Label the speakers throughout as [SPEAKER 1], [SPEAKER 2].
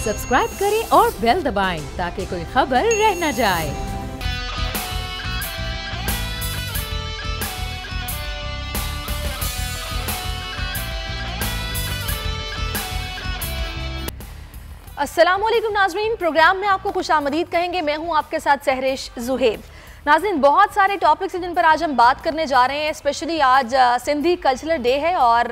[SPEAKER 1] Subscribe करें और bell दबाएं ताकि कोई खबर रह न जाए।
[SPEAKER 2] अस्सलामुअलैकुम नाज़रीन, प्रोग्राम में आपको खुशामदीद कहेंगे। मैं हूं आपके साथ सहरिश जुहेब। नाज़रीन, बहुत सारे टॉपिक्स हैं जिन पर आज हम बात करने जा रहे हैं। स्पेशली आज सिंधी कल्चरल डे है और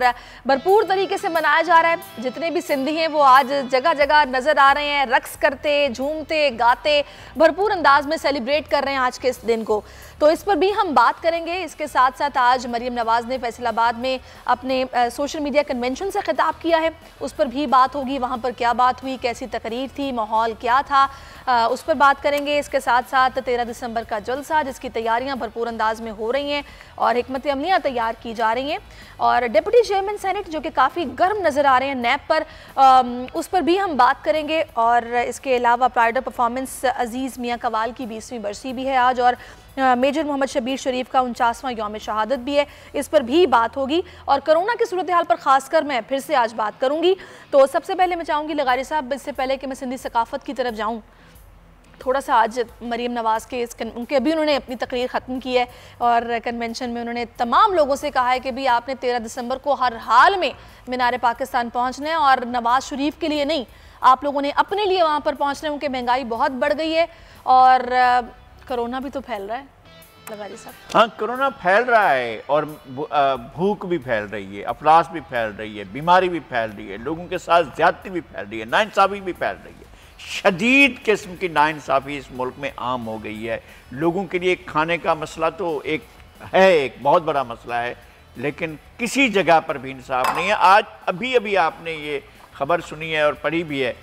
[SPEAKER 2] भरपूर तरीके से मनाया जा रहा है। जितने भी सिंधी हैं वो आज जगह जगह नज़र आ रहे हैं, रक्स करते, झूमते, गाते, भरपूर अंदाज में सेलिब्रेट कर रहे हैं आज के इस दिन को। तो इस पर भी हम बात करेंगे। इसके साथ साथ आज मरियम नवाज़ ने फैसलाबाद में अपने सोशल मीडिया कन्वेंशन से खिताब किया है, उस पर भी बात होगी। वहाँ पर क्या बात हुई, कैसी तकरीर थी, माहौल क्या था, उस पर बात करेंगे। इसके साथ साथ 13 दिसंबर का जलसा जिसकी तैयारियां भरपूर अंदाज में हो रही हैं और हिकमत अमलियाँ तैयार की जा रही हैं। और डिप्टी चेयरमैन सेनेट जो कि काफ़ी गर्म नज़र आ रहे हैं नैब पर, उस पर भी हम बात करेंगे। और इसके अलावा प्राइड परफॉर्मेंस अजीज़ मियाँ कवाल की 20वीं बरसी भी है आज और मेजर मोहम्मद शबीर शरीफ का 49वां यौम शहादत भी है, इस पर भी बात होगी। और कोरोना की सूरत हाल पर खासकर मैं फिर से आज बात करूंगी। तो सबसे पहले मैं चाहूँगी लगारी साहब, इससे पहले कि मैं सिंधी सकाफत की तरफ जाऊँ, थोड़ा सा आज मरियम नवाज़ के उनके अभी उन्होंने अपनी तकरीर ख़त्म की है और कन्वेंशन में उन्होंने तमाम लोगों से कहा है कि भी आपने 13 दिसंबर को हर हाल में मीनार पाकिस्तान पहुँचना है और नवाज़ शरीफ के लिए नहीं, आप लोगों ने अपने लिए वहाँ पर पहुँचना है, क्योंकि महंगाई बहुत बढ़ गई है और कोरोना भी तो फैल रहा है लगारी साहब।
[SPEAKER 3] हाँ, कोरोना फैल रहा है और भूख भी फैल रही है, अफलास भी फैल रही है, बीमारी भी फैल रही है, लोगों के साथ ज्यादती भी फैल रही है, नाइंसाफ़ी भी फैल रही है। शदीद किस्म की नाइंसाफ़ी इस मुल्क में आम हो गई है। लोगों के लिए खाने का मसला तो एक बहुत बड़ा मसला है, लेकिन किसी जगह पर भी इंसाफ नहीं है। आज अभी आपने ये खबर सुनी है और पढ़ी भी है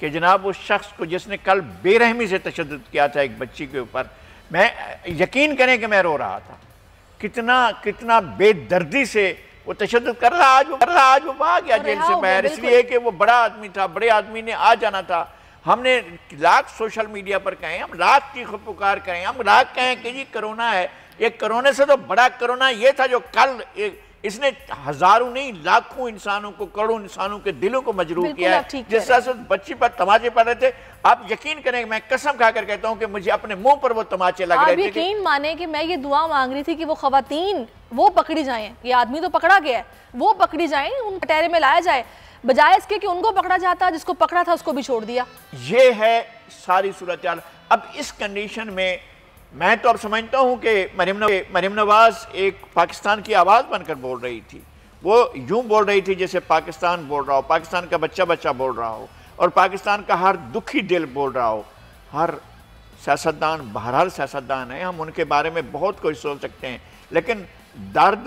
[SPEAKER 3] कि जनाब उस शख्स को जिसने कल बेरहमी से तशद्दुद किया था एक बच्ची के ऊपर, मैं यकीन करें कि मैं रो रहा था, कितना बेदर्दी से वो तशद्दुद कर रहा। आज वो आ गया जेल से बाहर, इसलिए कि वो बड़ा आदमी था, बड़े आदमी ने आ जाना था। हमने लाख सोशल मीडिया पर कहें, हम लाख की खुद पुकार करें, हम लाख कहें कि जी कोरोना है, ये कोरोना से तो बड़ा कोरोना ये था जो कल इसने हजारों नहीं लाखों इंसानों को, करोड़ों इंसानों के दिलों को मजरूर किया है। जिस तरह से बच्ची पर तमाचे पड़ रहे थे, आप यकीन करें, मैं कसम खाकर कहता हूं कि मुझे अपने मुंह पर वो तमाचे लग रहे थे।
[SPEAKER 2] आप यकीन माने कि मैं ये दुआ मांग रही थी कि वो खवातीन वो पकड़ी जाएं। ये आदमी तो पकड़ा गया है, वो पकड़ी जाएं, उन कटहरे में लाया जाए, बजाय इसके कि उनको पकड़ा जाता, जिसको पकड़ा था उसको भी छोड़ दिया। ये
[SPEAKER 3] है सारी सूरत हाल। अब इस कंडीशन में मैं तो अब समझता हूं कि मरियम नवाज एक पाकिस्तान की आवाज़ बनकर बोल रही थी। वो यूं बोल रही थी जैसे पाकिस्तान बोल रहा हो, पाकिस्तान का बच्चा बोल रहा हो और पाकिस्तान का हर दुखी दिल बोल रहा हो। हर सियासतदान बहरहाल सियासतदान है, हम उनके बारे में बहुत कुछ सोच सकते हैं, लेकिन दर्द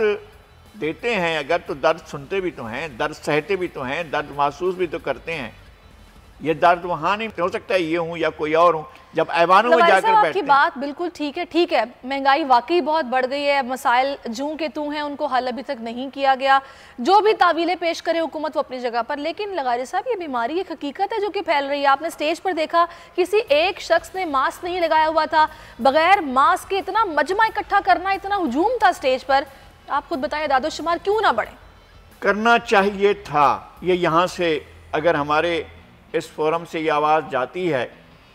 [SPEAKER 3] देते हैं अगर तो दर्द सुनते भी तो हैं, दर्द सहते भी तो हैं, दर्द महसूस भी तो करते हैं। ये दर्द वहाँ नहीं हो सकता ये हूँ या कोई और हूँ जब ऐवानों में जाकर बैठते हैं।
[SPEAKER 2] आपकी बात बिल्कुल ठीक है, महंगाई वाकई बहुत बढ़ गई है, मसाइल जूं के तू हैं, उनको हल अभी तक नहीं किया गया। जो भी तावीलें पेश करे हुकूमत वो अपनी जगह पर, लेकिन लगारी साहब ये बीमारी एक हकीकत है जो कि फैल रही है। आपने स्टेज पर देखा किसी एक शख्स ने मास्क नहीं लगाया हुआ था, बगैर मास्क के इतना मजमा इकट्ठा करना, इतना हुजूम था स्टेज पर। आप खुद बताएं, दादोशुमार क्यों ना बढ़े?
[SPEAKER 3] करना चाहिए था। ये यहाँ से अगर हमारे इस फोरम से ये आवाज़ जाती है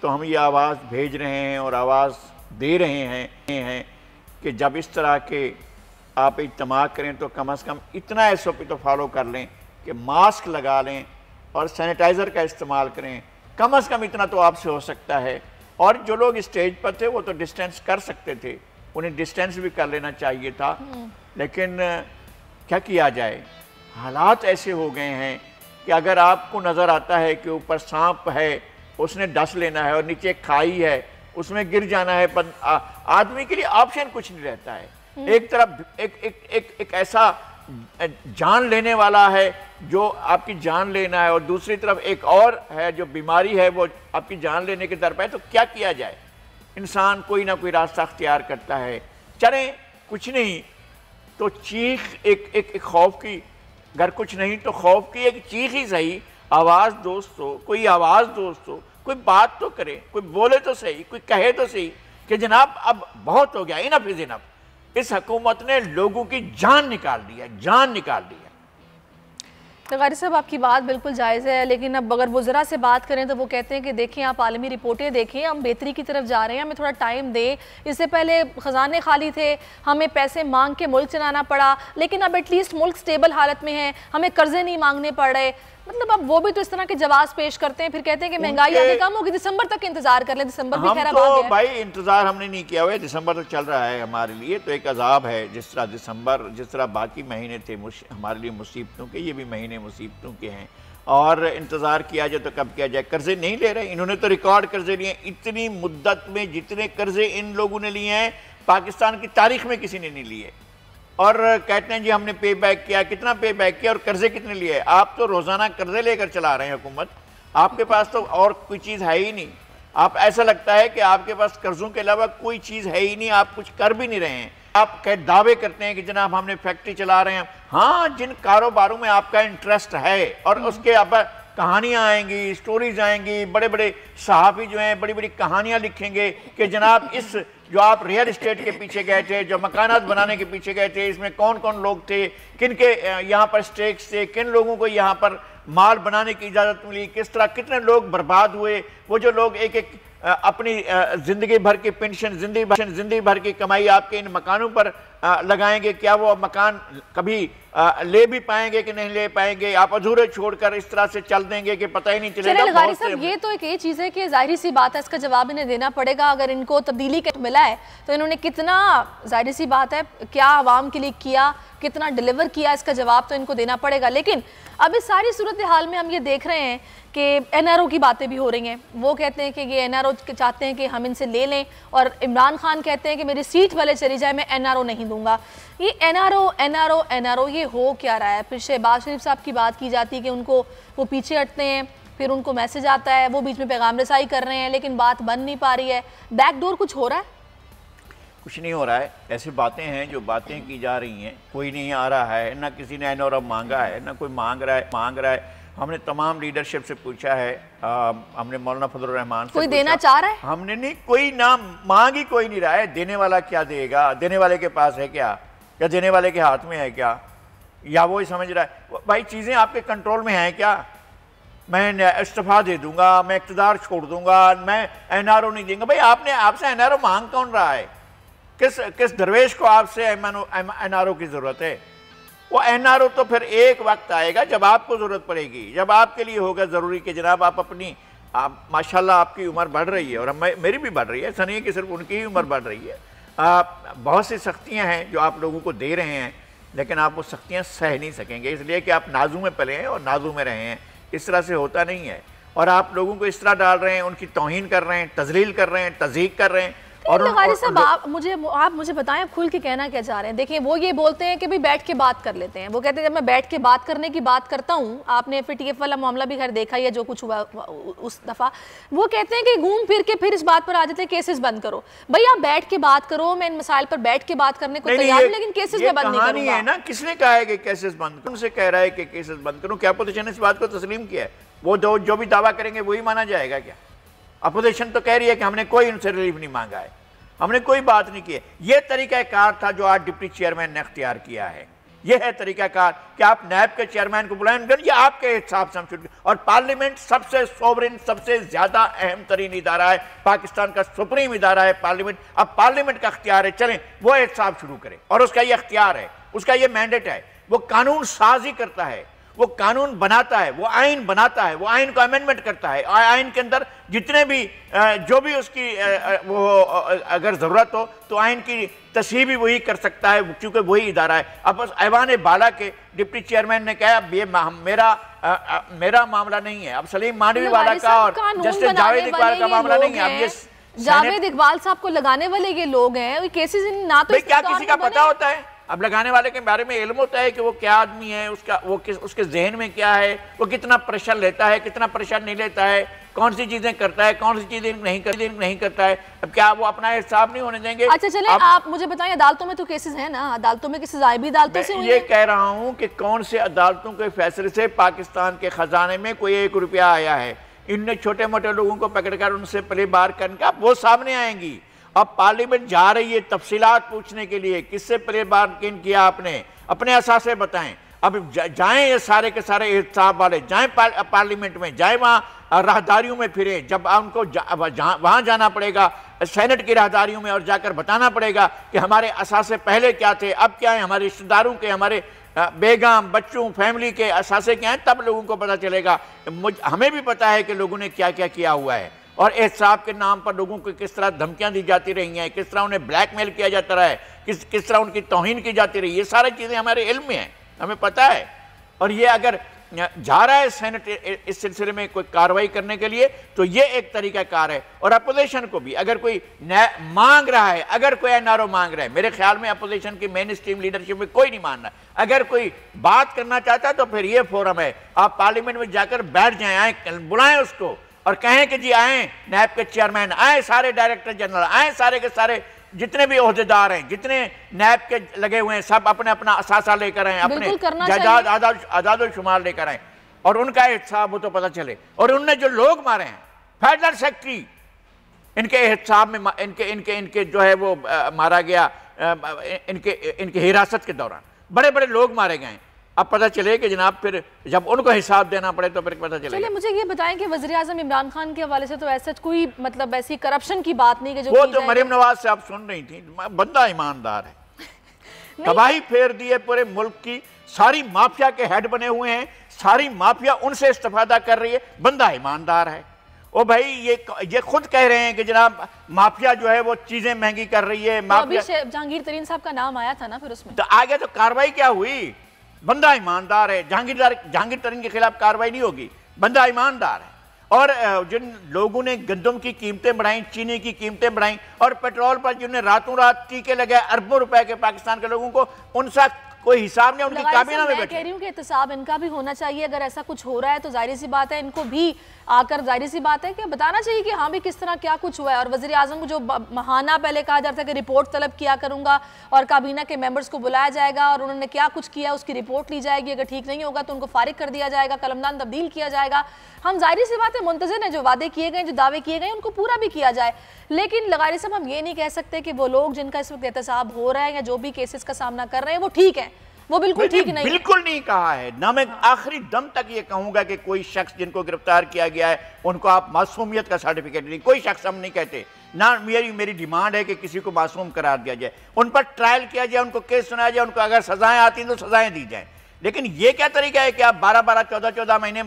[SPEAKER 3] तो हम ये आवाज़ भेज रहे हैं और आवाज़ दे रहे हैं कि जब इस तरह के आप इज्तिमा करें तो कम से कम इतना SOP तो फॉलो कर लें कि मास्क लगा लें और सैनिटाइज़र का इस्तेमाल करें। कम से कम इतना तो आपसे हो सकता है। और जो लोग स्टेज पर थे वो तो डिस्टेंस कर सकते थे, उन्हें डिस्टेंस भी कर लेना चाहिए था, लेकिन क्या किया जाए, हालात ऐसे हो गए हैं कि अगर आपको नज़र आता है कि ऊपर सांप है, उसने डस लेना है और नीचे खाई है, उसमें गिर जाना है, आदमी के लिए ऑप्शन कुछ नहीं रहता है। एक तरफ एक ऐसा जान लेने वाला है जो आपकी जान लेना है और दूसरी तरफ एक और है जो बीमारी है वो आपकी जान लेने के दर पे है। तो क्या किया जाए? इंसान कोई ना कोई रास्ता अख्तियार करता है। चले कुछ नहीं तो चीख, एक खौफ की, अगर कुछ नहीं तो खौफ की एक चीख ही सही, आवाज़ दोस्त हो, कोई आवाज़ दोस्त हो, कोई बात तो करे, कोई बोले तो सही, कोई कहे तो सही कि जनाब अब बहुत हो गया, इनफ इज इनफ। इस हुकूमत ने लोगों की जान निकाल दी है, जान निकाल दी है।
[SPEAKER 2] ग़ारी साहब आपकी बात बिल्कुल जायज़ है, लेकिन अब अगर वज़रा से बात करें तो वो कहते हैं कि देखें आप आलमी रिपोर्टें देखें, हम बेहतरी की तरफ जा रहे हैं, हमें थोड़ा टाइम दें। इससे पहले ख़जाने खाली थे, हमें पैसे मांग के मुल्क चलाना पड़ा, लेकिन अब एटलीस्ट मुल्क स्टेबल हालत में है, हमें कर्जे नहीं मांगने पड़ रहे। मतलब अब वो भी तो इस तरह के जवाब पेश करते हैं, फिर कहते हैं कि महंगाई आगे कम होगी, दिसंबर तक इंतजार कर ले। दिसंबर भी खैर अब आ गया है।
[SPEAKER 3] भाई इंतजार हमने नहीं किया हुआ है, दिसंबर तक चल रहा है हमारे लिए तो एक अजाब है। जिस तरह दिसंबर, जिस तरह बाकी महीने थे हमारे लिए मुसीबतों के, ये भी महीने मुसीबतों के हैं। और इंतज़ार किया जाए तो कब किया जाए। कर्जे नहीं ले रहे, इन्होंने तो रिकॉर्ड कर्जे लिए। इतनी मुद्दत में जितने कर्जे इन लोगों ने लिए हैं पाकिस्तान की तारीख में किसी ने नहीं लिए। और कहते हैं जी हमने पे बैक किया, कितना पे बैक किया और कर्जे कितने लिए। आप तो रोज़ाना कर्जे लेकर चला रहे हैं हुकूमत, आपके पास तो और कोई चीज़ है ही नहीं। आप ऐसा लगता है कि आपके पास कर्जों के अलावा कोई चीज़ है ही नहीं, आप कुछ कर भी नहीं रहे हैं। आप कह दावे करते हैं कि जनाब हमने फैक्ट्री चला रहे हैं। हाँ, जिन कारोबारों में आपका इंटरेस्ट है और उसके अब कहानियाँ आएंगी, स्टोरीज आएंगी, बड़े बड़े सहाफ़ी जो हैं बड़ी बड़ी कहानियाँ लिखेंगे कि जनाब इस जो आप रियल इस्टेट के पीछे गए थे, जो मकानात बनाने के पीछे गए थे, इसमें कौन कौन लोग थे, किन के यहाँ पर स्टेक्स थे, किन लोगों को यहाँ पर माल बनाने की इजाज़त मिली, किस तरह कितने लोग बर्बाद हुए। वो जो लोग एक एक अपनी ज़िंदगी भर की पेंशन, जिंदगी भर की कमाई आपके इन मकानों पर लगाएंगे, क्या वो मकान कभी ले भी पाएंगे कि नहीं ले पाएंगे। आप अधूरे छोड़कर इस तरह से चल देंगे कि पता ही नहीं चलेगा।
[SPEAKER 2] ग़ारी साहब, ये तो एक चीज़ है कि जाहिर सी बात है, इसका जवाब इन्हें देना पड़ेगा। अगर इनको तब्दीली का मिला है तो इन्होंने कितना, जाहिर सी बात है, क्या आवाम के लिए किया, कितना डिलीवर किया, इसका जवाब तो इनको देना पड़ेगा। लेकिन अब इस सारी सूरत हाल में हम ये देख रहे हैं कि एनआरओ की बातें भी हो रही हैं। वो कहते हैं कि ये एनआरओ चाहते हैं कि हम इनसे ले लें, और इमरान खान कहते हैं कि मेरी सीट वाले चली जाए, मैं एनआरओ नहीं दूंगा। ये एनआरओ ये हो क्या रहा है? फिर शहबाज शरीफ साहब की बात की जाती है कि उनको वो पीछे हटते हैं, फिर उनको मैसेज आता है, वो बीच में पैगाम रसाई कर रहे हैं, लेकिन बात बन नहीं पा रही है। बैकडोर कुछ हो रहा है?
[SPEAKER 3] कुछ नहीं हो रहा है। ऐसी बातें हैं जो बातें की जा रही हैं, कोई नहीं आ रहा है, ना किसी ने एनआरओ मांगा है, ना कोई मांग रहा है। हमने तमाम लीडरशिप से पूछा है, हमने मौलाना फजलुर रहमान से
[SPEAKER 2] कोई देना चाह रहा है?
[SPEAKER 3] हमने नहीं, कोई ना मांग ही कोई नहीं रहा है। देने वाला क्या देगा? देने वाले के पास है क्या, या देने वाले के हाथ में है क्या, या वो ही समझ रहा है भाई चीज़ें आपके कंट्रोल में हैं क्या? मैं इस्तीफा दे दूंगा, मैं इक़्तिदार छोड़ दूंगा, मैं एनआरओ नहीं देंगे। भाई आपसे एनआरओ मांग कौन रहा है? किस दरवेश को आपसे एनआरओ की ज़रूरत है? वो एनआरओ तो फिर एक वक्त आएगा जब आपको ज़रूरत पड़ेगी, जब आपके लिए होगा ज़रूरी कि जनाब आप माशाल्लाह आपकी उम्र बढ़ रही है और मेरी भी बढ़ रही है, ऐसा नहीं है कि सिर्फ उनकी ही उम्र बढ़ रही है। बहुत सी सख्तियाँ हैं जो आप लोगों को दे रहे हैं, लेकिन आप वो सख्तियाँ सह नहीं सकेंगे, इसलिए कि आप नाजू में पले हैं और नाजू में रहे हैं। इस तरह से होता नहीं है। और आप लोगों को इस तरह डाल रहे हैं, उनकी तौहीन कर रहे हैं, तजलील कर रहे हैं, तज़ीक कर रहे हैं।
[SPEAKER 2] और साहब आप मुझे बताएं, आप खुल के कहना क्या चाह रहे हैं? देखिए, वो ये बोलते हैं कि भाई बैठ के बात कर लेते हैं। वो कहते हैं जब मैं बैठ के बात करने की बात करता हूँ, आपने FATF वाला मामला भी खैर देखा ही है जो कुछ हुआ उस दफ़ा। वो कहते हैं कि घूम फिर के फिर इस बात पर आ जाते हैं केसेस बंद करो। भाई आप बैठ के बात करो, मैं इन मसाइल पर बैठ के बात करने को तैयार हूं, लेकिन केसेस में बंद नहीं करूंगा।
[SPEAKER 3] है ना, किसने कहा है कि केसेस बंद करो? उनसे कह रहा है कि केसेस बंद करो। क्या अपोजिशन ने इस बात को तस्लीम किया है? वो जो भी दावा करेंगे वही माना जाएगा क्या? अपोजिशन तो कह रही है कि हमने कोई उनसे रिलीफ नहीं मांगा है, हमने कोई बात नहीं की है। यह तरीकाकार था जो आज डिप्टी चेयरमैन ने अख्तियार किया है। यह है तरीकाकार कि आप नैब के चेयरमैन को बुलाएं, ये आपके हिसाब से हम शुरू। और पार्लियामेंट सबसे सोवरेन, सबसे ज्यादा अहम तरीन इदारा है, पाकिस्तान का सुप्रीम इदारा है पार्लियामेंट। अब पार्लियामेंट का अख्तियार है, चलें वो एहतसाब शुरू करें, और उसका ये अख्तियार है, उसका ये मैंडेट है। वो कानून साजी करता है, वो कानून बनाता है, वो आइन बनाता है, वो आइन को अमेंडमेंट करता है। आइन के अंदर जितने भी जो भी उसकी वो अगर ज़रूरत हो तो आइन की तस्हीह भी वही कर सकता है, क्योंकि वही इदारा है। अब बस ऐवान बाला के डिप्टी चेयरमैन ने कहा अब ये मेरा मामला नहीं है, अब सलीम मानवी वाला का और जस्टिस जावेद इकबाल का मामला नहीं है। अब ये
[SPEAKER 2] जावेद इकबाल साहब को लगाने वाले ये लोग हैं, केसेस ना तो
[SPEAKER 3] क्या किसी का पता होता है? अब लगाने वाले के बारे में इल्म होता है कि वो क्या आदमी है, उसके जहन में क्या है, वो कितना प्रेशर लेता है, कितना प्रेशर नहीं लेता है, कौन सी चीजें करता है, कौन सी चीजें नहीं करता है। अब क्या वो अपना हिसाब नहीं होने देंगे?
[SPEAKER 2] अच्छा चले, आप मुझे बताएं, अदालतों में तो केसेस हैं ना, अदालतों में सजाएं भी अदालतों से हुई है।
[SPEAKER 3] ये कह रहा हूँ कि कौन से अदालतों के फैसले से पाकिस्तान के खजाने में कोई 1 रुपया आया है? इनने छोटे मोटे लोगों को पकड़कर उनसे प्ले बार करके वो सामने आएंगी। अब पार्लियामेंट जा रही है तफसीलात पूछने के लिए, किससे प्ले बार्गेन किया आपने, अपने असासे बताएं। अब जाएं ये सारे के सारे एहतसाब वाले, जाएं पार्लियामेंट में, जाएं वहाँ राहदारियों में फिरे, जब उनको वहाँ जाना पड़ेगा सेनेट की राहदारियों में और जाकर बताना पड़ेगा कि हमारे असासे पहले क्या थे, अब क्या है, हमारे रिश्तेदारों के, हमारे बेगम बच्चों फैमिली के असासे क्या हैं, तब लोगों को पता चलेगा। हमें भी पता है कि लोगों ने क्या क्या किया हुआ है और एहतसाब के नाम पर लोगों को किस तरह धमकियां दी जाती रही हैं, किस तरह उन्हें ब्लैकमेल किया जाता रहा है, किस तरह उनकी तौहीन की जाती रही, ये सारी चीज़ें हमारे इल्म में हैं, हमें पता है। और ये अगर जा रहा है सेनेट इस सिलसिले में कोई कार्रवाई करने के लिए तो ये एक तरीका कार है। और अपोजिशन को भी अगर कोई मांग रहा है, अगर कोई एनआरओ मांग रहा है, मेरे ख्याल में अपोजिशन की मेन स्ट्रीम लीडरशिप में कोई नहीं मान रहा, अगर कोई बात करना चाहता है तो फिर ये फोरम है, आप पार्लियामेंट में जाकर बैठ जाएं, आए बुलाएं उसको और कहें कि जी आए नैब के चेयरमैन, आए सारे डायरेक्टर जनरल, आए सारे के सारे जितने भी ओहदेदार हैं, जितने नैब के लगे हुए हैं, सब अपने अपना असासा लेकर आए, अपने जायदाद आजाद शुमार लेकर आए और उनका एहतसाब हो तो पता चले। और उनने जो लोग मारे हैं, फेडरल सेक्रेटरी इनके एहतसाब में इनके जो है वो मारा गया, इनके हिरासत के दौरान बड़े बड़े लोग मारे गए। अब पता चले कि जनाब फिर जब उनको हिसाब देना पड़े तो फिर पता चले। चलिए
[SPEAKER 2] मुझे ये बताएं कि वज़ीर आज़म इमरान खान के हवाले से तो ऐसा कोई मतलब ऐसी करप्शन की बात नहीं कि जो
[SPEAKER 3] वो तो मरीम नवाज से आप सुन रही थी, बंदा ईमानदार है, तबाही फेर दी है पूरे मुल्क की, सारी माफिया के हेड बने हुए हैं, सारी माफिया उनसे इस्तेफादा कर रही है, बंदा ईमानदार है। ओ भाई ये खुद कह रहे हैं कि जनाब माफिया जो है वो चीजें महंगी कर रही है।
[SPEAKER 2] माफिया जहांगीर तरीन साहब का नाम आया था ना, फिर उसमें
[SPEAKER 3] तो आगे तो कार्रवाई क्या हुई? बंदा ईमानदार है, जहांगीर तरीन के खिलाफ कार्रवाई नहीं होगी, बंदा ईमानदार है। और जिन लोगों ने गंदम की कीमतें बढ़ाई, चीनी की कीमतें बढ़ाई और पेट्रोल पर जिन्हें रातों रात टीके लगाए अरबों रुपए के पाकिस्तान के लोगों को, उनसा कोई हिसाब नहीं, उनकी काबीना में बैठे।
[SPEAKER 2] कह रही हूँ कि एहतसाब इनका भी होना चाहिए, अगर ऐसा कुछ हो रहा है तो जाहिर सी बात है इनको भी आकर जाहिर सी बात है कि बताना चाहिए कि हाँ भी किस तरह क्या कुछ हुआ है। और वज़ीर आज़म को जो महाना पहले कहा जाता है कि रिपोर्ट तलब किया करूंगा और काबीना के मेंबर्स को बुलाया जाएगा और उन्होंने क्या कुछ किया उसकी रिपोर्ट ली जाएगी, अगर ठीक नहीं होगा तो उनको फारिग कर दिया जाएगा, कलमदान तब्दील किया जाएगा। हम जाहिर सी बात है मुंतज़िर हैं, जो वादे किए गए, जो दावे किए गए उनको पूरा भी किया जाए। लेकिन लगारी साहब हम ये नहीं कह सकते कि वो लोग जिनका इस वक्त एहतसाब हो रहा है या जो भी केसेस का सामना कर रहे हैं वो ठीक है, वो बिल्कुल ठीक नहीं,
[SPEAKER 3] बिल्कुल नहीं कहा है ना। मैं आखिरी दम तक ये कहूंगा कि कोई शख्स जिनको गिरफ्तार किया गया है उनको आप मासूमियत का सर्टिफिकेट नहीं, कोई शख्स हम नहीं कहते ना। मेरी डिमांड है कि किसी को मासूम करार दिया जाए, उन पर ट्रायल किया जाए, उनको केस सुनाया जाए, उनको अगर सजाएं आती हैं तो सजाएं दी जाए। लेकिन ये क्या तरीका है कि आप 12-12, 14-14 महीने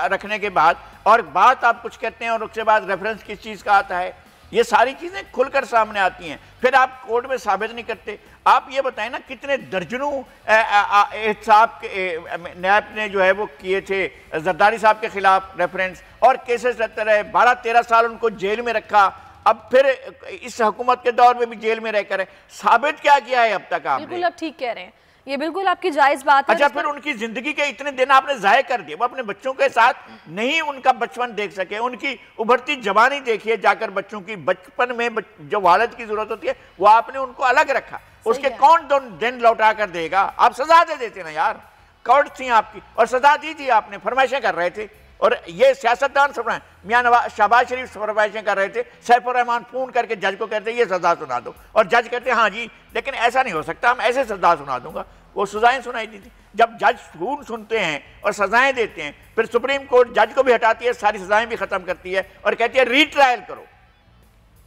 [SPEAKER 3] रखने के बाद और बात आप कुछ कहते हैं और उसके बाद रेफरेंस किस चीज़ का आता है, ये सारी चीज़ें खुलकर सामने आती हैं, फिर आप कोर्ट में साबित नहीं करते। आप ये बताएं ना कितने दर्जनों एहतसाब के नैब ने जो है वो किए थे जरदारी साहब के खिलाफ रेफरेंस और केसेस रहते रहे, 12-13 साल उनको जेल में रखा, अब फिर इस हुकूमत के दौर में भी जेल में रहकर साबित क्या किया है अब तक आपने?
[SPEAKER 2] बिल्कुल आप ठीक कह रहे हैं, ये बिल्कुल आपकी जायज बात है।
[SPEAKER 3] अच्छा, फिर उनकी जिंदगी के इतने दिन आपने जाया कर दिए, वो अपने बच्चों के साथ नहीं उनका बचपन देख सके, उनकी उभरती जवानी देखिए जाकर, बच्चों की बचपन में जो वालिद की जरूरत होती है वो आपने उनको अलग रखा, उसके कौन दिन लौटा कर देगा? आप सजा दे देते ना यार, कोर्ट थी आपकी और सजा दी थी आपने, फरमाइशें कर रहे थे और ये सियासतदान फरमाए, मियां शहबाज शरीफ फरमाइशें कर रहे थे, सैफुर रहमान फोन करके जज को कहते ये सजा सुना दो और जज कहते हाँ जी लेकिन ऐसा नहीं हो सकता, हम ऐसे सजा सुना दूंगा। वो सजाएं सुनाई दी थी। जब जज खून सुनते हैं और सजाएं देते हैं, फिर सुप्रीम कोर्ट जज को भी हटाती है, सारी सजाएं भी खत्म करती है और कहती है रीट्रायल करो।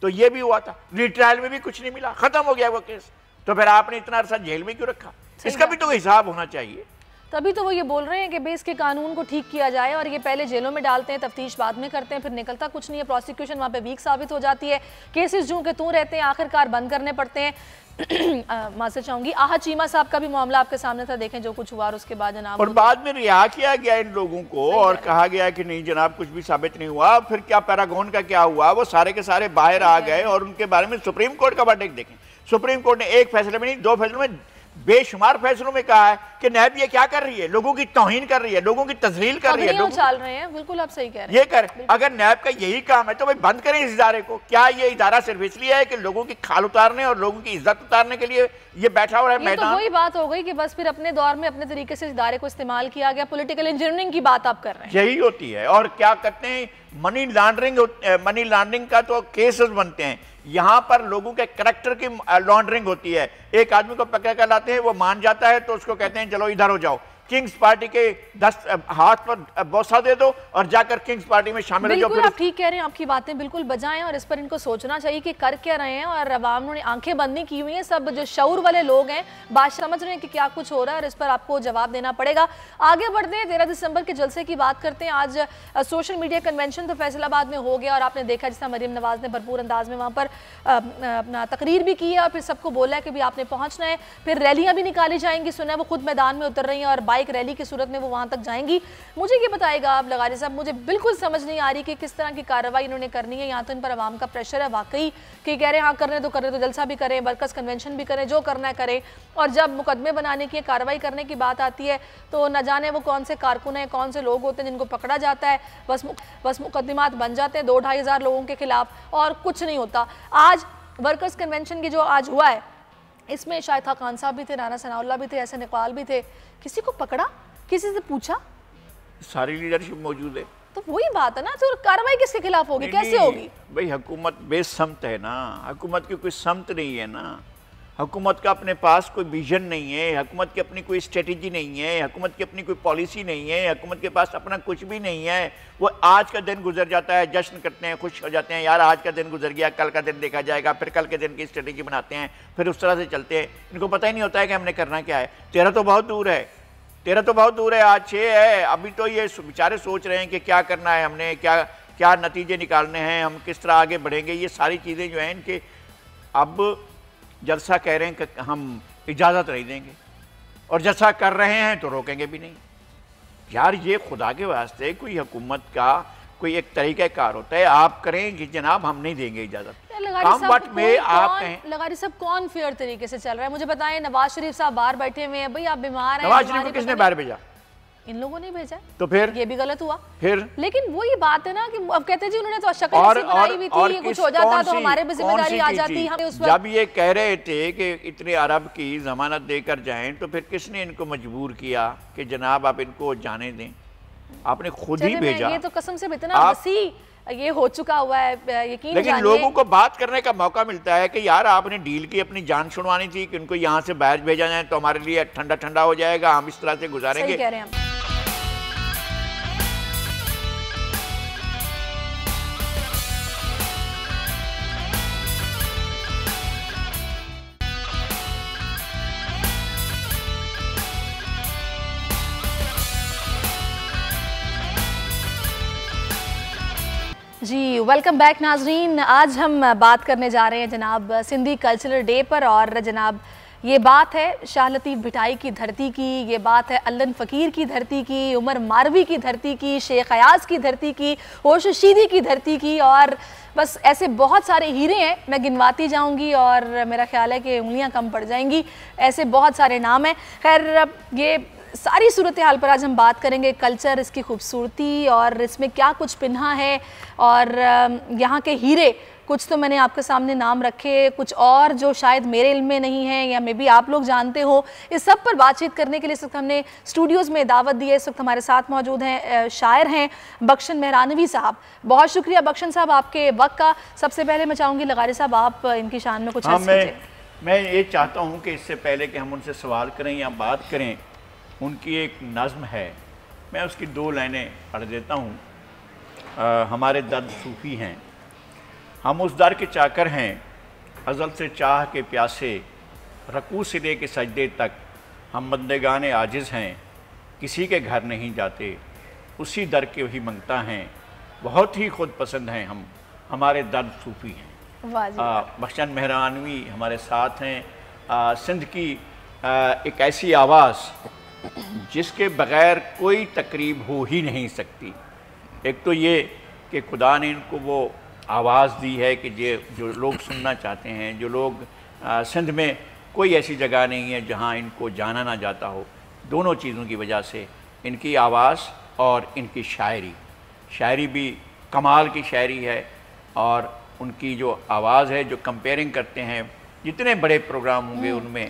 [SPEAKER 3] तो ये भी हुआ था, रीट्रायल में भी कुछ नहीं मिला, खत्म हो गया वो केस। तो फिर आपने इतना अरसा जेल में क्यों रखा? इसका भी तो हिसाब होना चाहिए।
[SPEAKER 2] तभी तो वो ये बोल रहे हैं कि बेस के कानून को ठीक किया जाए और ये पहले जेलों में डालते हैं, तफ्तीश बाद में करते हैं, फिर निकलता कुछ नहीं है, प्रोसिक्यूशन वहाँ पे वीक साबित हो जाती है, केसेस जूं के तूं रहते हैं, आखिरकार बंद करने पड़ते हैं। माफ़ी चाहूंगी, आहा चीमा साहब का भी मामला आपके सामने था, देखें जो कुछ हुआ और उसके बाद जनाब
[SPEAKER 3] और बाद में रिहा किया गया इन लोगों को और कहा गया कि नहीं जनाब कुछ भी साबित नहीं हुआ। फिर क्या पैरागॉन का क्या हुआ, वो सारे के सारे बाहर आ गए और उनके बारे में सुप्रीम कोर्ट का वर्डिक्ट देखें। सुप्रीम कोर्ट ने एक फैसले में नहीं, 2 फैसलों में, बेशुमार फैसलों में कहा है कि नैब ये क्या कर रही है, लोगों की तौहीन कर रही है, लोगों की तजलील कर रही है,
[SPEAKER 2] उछाल रहे हैं। बिल्कुल आप सही कह रहे हैं,
[SPEAKER 3] ये कर। अगर नैब का यही काम है तो भाई बंद करें इस इदारे को। क्या ये इदारा सिर्फ इसलिए है कि लोगों की खाल उतारने और लोगों की इज्जत उतारने के लिए ये बैठा हुआ है मैदान?
[SPEAKER 2] तो वही बात हो गई कि बस फिर अपने दौर में अपने तरीके से इदारे को इस्तेमाल किया गया, पॉलिटिकल इंजीनियरिंग की बात आप कर रहे हैं।
[SPEAKER 3] यही होती है। और क्या करते हैं, मनी लॉन्ड्रिंग का तो केसेस बनते हैं, यहाँ पर लोगों के करैक्टर की लॉन्ड्रिंग होती है। एक आदमी को पकड़ कर लाते हैं, वो मान जाता है तो उसको कहते हैं चलो इधर हो जाओ, किंग्स पार्टी के 10 हाथ पर बोसा दे दो और जाकर किंग्स पार्टी में शामिल हो जाओ।
[SPEAKER 2] बिल्कुल आप ठीक कह रहे हैं, आपकी बातें बिल्कुल बजाएं और इस पर इनको सोचना चाहिए कि कर क्या रहे हैं, और अवाम ने आंखें बंद नहीं की हुई हैं। सब जो शऊर वाले लोग हैं बात समझ रहे हैं कि क्या कुछ हो रहा है और इस पर आपको जवाब देना पड़ेगा। आगे बढ़ते हैं, 13 दिसंबर के जलसे की बात करते हैं। आज सोशल मीडिया कन्वेंशन तो फैसलाबाद में हो गया और आपने देखा जिस तरह मरीम नवाज ने भरपूर अंदाज में वहाँ पर अपना तकरीर भी की है और फिर सबको बोला है कि भी आपने पहुँचना है। फिर रैलियाँ भी निकाली जाएंगी, सुना वो खुद मैदान में उतर रही हैं और बाइक रैली की सूरत में वो वहाँ तक जाएंगी। मुझे ये बताएगा आप लगारी साहब, मुझे बिल्कुल समझ नहीं आ रही कि किस तरह की कार्रवाई इन्होंने करनी है। यहाँ तो इन पर आवाम का प्रेशर है वाकई कि कह रहे हैं हाँ कर रहे तो जलसा भी करें, वर्कर्स कन्वेंशन भी करें, जो करना है करें, और जब मुकदमे बनाने की कार्रवाई करने की बात आती है तो न जाने वो कौन से कारकुन हैं, कौन से लोग होते हैं जिनको पकड़ा जाता है, बस मुकदमात बन जाते हैं 2-2.5 हज़ार लोगों के खिलाफ और कुछ नहीं होता। आज वर्कर्स कन्वेंशन की जो आज हुआ है इसमें शाहिद खान साहब भी थे, राना सनाउल्लाह भी थे, एहसन इकबाल भी थे, किसी को पकड़ा, किसी से पूछा?
[SPEAKER 3] सारी लीडरशिप मौजूद है।
[SPEAKER 2] तो वही बात है ना, तो कार्रवाई किसके खिलाफ होगी, कैसे होगी?
[SPEAKER 3] भाई हुकूमत बेसमत है ना, हुकूमत की कोई समत नहीं है ना, हुकूमत का अपने पास कोई विजन नहीं है, हुकूमत की अपनी कोई स्ट्रेटजी नहीं है, हुकूमत की अपनी कोई पॉलिसी नहीं है, हुकूमत के पास अपना कुछ भी नहीं है। वो आज का दिन गुजर जाता है, जश्न करते हैं, खुश हो जाते हैं, यार आज का दिन गुजर गया, कल का दिन देखा जाएगा, फिर कल के दिन की स्ट्रेटजी बनाते हैं, फिर उस तरह से चलते हैं। इनको पता ही नहीं होता है कि हमने करना क्या है। 13 तो बहुत दूर है, 13 तो बहुत दूर है, आज 6 है। अभी तो ये बेचारे सोच रहे हैं कि क्या करना है, हमने क्या नतीजे निकालने हैं, हम किस तरह आगे बढ़ेंगे। ये सारी चीज़ें जो हैं इनके, अब जलसा कह रहे हैं कि हम इजाज़त नहीं देंगे और जलसा कर रहे हैं तो रोकेंगे भी नहीं। यार ये खुदा के वास्ते कोई हुकूमत का कोई एक तरीक़ाकार होता है, आप करें कि जनाब हम नहीं देंगे इजाज़त।
[SPEAKER 2] लगारी साहब कौन फेयर तरीके से चल रहा है मुझे बताएं। नवाज शरीफ साहब बाहर बैठे हुए हैं, भाई आप बीमार हैं।
[SPEAKER 3] नवाज शरीफ को किसने बाहर भेजा?
[SPEAKER 2] इन लोगों ने भेजा।
[SPEAKER 3] तो फिर ये
[SPEAKER 2] भी गलत हुआ।
[SPEAKER 3] फिर
[SPEAKER 2] लेकिन वो ये बात है ना कि अब कहते जी उन्होंने तो शक्ल किसी बनाई हुई थी, कुछ हो जाता तो हमारे भी जिम्मेदारी आ जाती। हम उस
[SPEAKER 3] जब ये कह रहे थे कि इतने अरब की जमानत देकर जाएं तो फिर किसने इनको मजबूर किया कि जनाब आप इनको जाने दें? आपने खुद ही भेजा।
[SPEAKER 2] ये तो कसम से इतना वसी ये हो चुका हुआ है, यकीन
[SPEAKER 3] लेकिन लोगों को बात करने का मौका मिलता है कि यार आपने डील की, अपनी जान छुड़वानी थी कि उनको यहाँ से बाहर भेजा जाए तो हमारे लिए ठंडा ठंडा हो जाएगा, हम इस तरह से गुजारेंगे।
[SPEAKER 2] सही कह रहे हैं। जी वेलकम बैक नाजरीन। आज हम बात करने जा रहे हैं जनाब सिंधी कल्चरल डे पर, और जनाब ये बात है शाह लतीफ़ भिटाई की धरती की, ये बात है अल्लन फ़कीर की धरती की, उमर मारवी की धरती की, शेख अयाज की धरती की, होश रशीदी की धरती की, और बस ऐसे बहुत सारे हीरे हैं, मैं गिनवाती जाऊंगी और मेरा ख्याल है कि उंगलियां कम पड़ जाएंगी, ऐसे बहुत सारे नाम हैं। खैर ये सारी सूरत हाल पर आज हम बात करेंगे, कल्चर, इसकी खूबसूरती और इसमें क्या कुछ पिन्हा है, और यहाँ के हीरे कुछ तो मैंने आपके सामने नाम रखे, कुछ और जो शायद मेरे इल्म में नहीं है या मे बी आप लोग जानते हो। इस सब पर बातचीत करने के लिए इस वक्त हमने स्टूडियोज़ में दावत दी है। इस वक्त हमारे साथ मौजूद हैं शायर हैं बख्शन मेहरानवी साहब। बहुत शुक्रिया बख्शन साहब आपके वक्त का। सबसे पहले मैं चाहूँगी लगारी साहब आप इनकी शान में कुछ
[SPEAKER 3] मैं ये चाहता हूँ कि इससे पहले कि हम उनसे सवाल करें या बात करें, उनकी एक नज़्म है, मैं उसकी 2 लाइनें पढ़ देता हूँ। हमारे दर्द सूफ़ी हैं, हम उस दर के चाकर हैं, अज़ल से चाह के प्यासे, रकू से ले के सजदे तक हम बंदेगाने आजिज़ हैं, किसी के घर नहीं जाते, उसी दर के वही मंगता हैं, बहुत ही खुद पसंद हैं हम, हमारे दर्द सूफ़ी हैं। बख्शन मेहरानवी हमारे साथ हैं। सिंध की एक ऐसी आवाज़ जिसके बग़ैर कोई तकरीब हो ही नहीं सकती। एक तो ये कि खुदा ने इनको वो आवाज़ दी है कि जो लोग सुनना चाहते हैं, जो लोग सिंध में कोई ऐसी जगह नहीं है जहाँ इनको जाना ना जाता हो। दोनों चीज़ों की वजह से इनकी आवाज़ और इनकी शायरी भी कमाल की शायरी है, और उनकी जो आवाज़ है, जो कंपेयरिंग करते हैं जितने बड़े प्रोग्राम होंगे उनमें,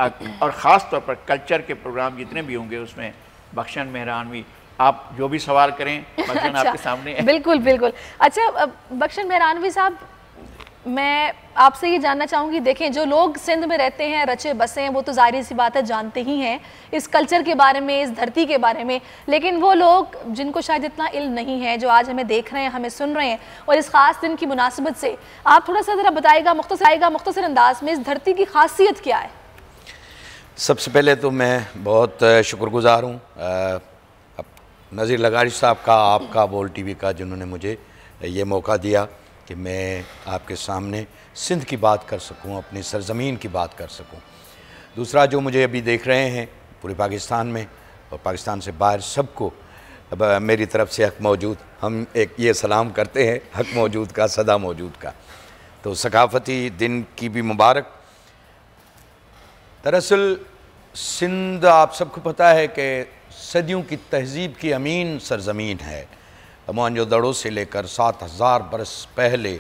[SPEAKER 3] और ख़ास तौर पर कल्चर के प्रोग्राम जितने भी होंगे उसमें बख्शन मेहरानवी, आप जो भी सवाल करें बख्शन आपके सामने है।
[SPEAKER 2] बिल्कुल बिल्कुल। अच्छा बख्शन मेहरानवी साहब, मैं आपसे ये जानना चाहूँगी, देखें जो लोग सिंध में रहते हैं, रचे बसे हैं, वो तो जाहिर सी बात है जानते ही हैं इस कल्चर के बारे में, इस धरती के बारे में, लेकिन वो लोग जिनको शायद इतना इल्म नहीं है, जो आज हमें देख रहे हैं, हमें सुन रहे हैं, और इस ख़ास दिन की मुनासिबत से आप थोड़ा सा ज़रा बताइएगा मुख्तसर अंदाज में इस धरती की खासियत क्या है?
[SPEAKER 4] सबसे पहले तो मैं बहुत शुक्रगुज़ार हूँ नज़ीर लगारी साहब का, आपका, बोल टीवी का, जिन्होंने मुझे ये मौका दिया कि मैं आपके सामने सिंध की बात कर सकूं, अपनी सरज़मीन की बात कर सकूं। दूसरा, जो मुझे अभी देख रहे हैं पूरे पाकिस्तान में और पाकिस्तान से बाहर, सबको अब मेरी तरफ से हक मौजूद, हम एक ये सलाम करते हैं, हक मौजूद का, सदा मौजूद का। तो सकाफ़ती दिन की भी मुबारक। दरअसल सिंध आप सबको पता है कि सदियों की तहज़ीब की अमीन सरज़मीन है। मोहनजोदड़ो से लेकर 7000 बरस पहले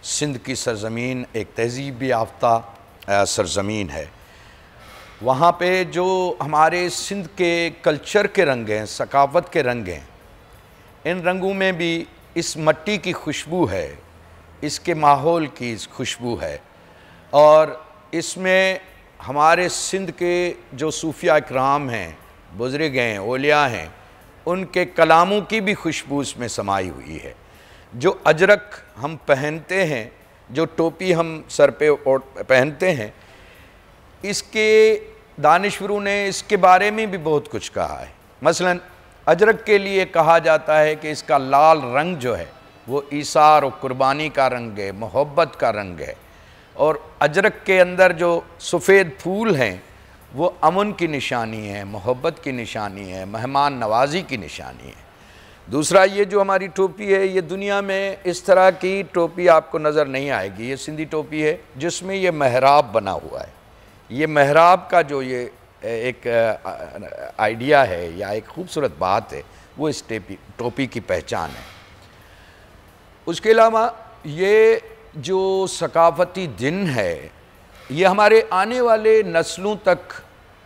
[SPEAKER 4] सिंध की सरज़मीन एक तहज़ीब याफ्ता सरज़मीन है। वहाँ पे जो हमारे सिंध के कल्चर के रंग हैं, सकाफ़त के रंग हैं, इन रंगों में भी इस मट्टी की खुशबू है, इसके माहौल की खुशबू है, और इसमें हमारे सिंध के जो सूफिया इकराम हैं, बुज़ुर्ग हैं, औलिया हैं, उनके कलामों की भी खुशबू इसमें समाई हुई है। जो अजरक हम पहनते हैं, जो टोपी हम सर पे पहनते हैं, इसके दानिशवरों ने इसके बारे में भी बहुत कुछ कहा है। मसलन अजरक के लिए कहा जाता है कि इसका लाल रंग जो है वो ईसार और कुर्बानी का रंग है, मोहब्बत का रंग है, और अजरक के अंदर जो सफ़ेद फूल हैं वो अमन की निशानी है, मोहब्बत की निशानी है, मेहमान नवाजी की निशानी है। दूसरा, ये जो हमारी टोपी है, ये दुनिया में इस तरह की टोपी आपको नज़र नहीं आएगी। ये सिंधी टोपी है जिसमें ये महराब बना हुआ है। ये महराब का जो ये एक आइडिया है या एक खूबसूरत बात है, वो इस टोपी की पहचान है। उसके अलावा ये जो सकाफ़ती दिन है, ये हमारे आने वाले नस्लों तक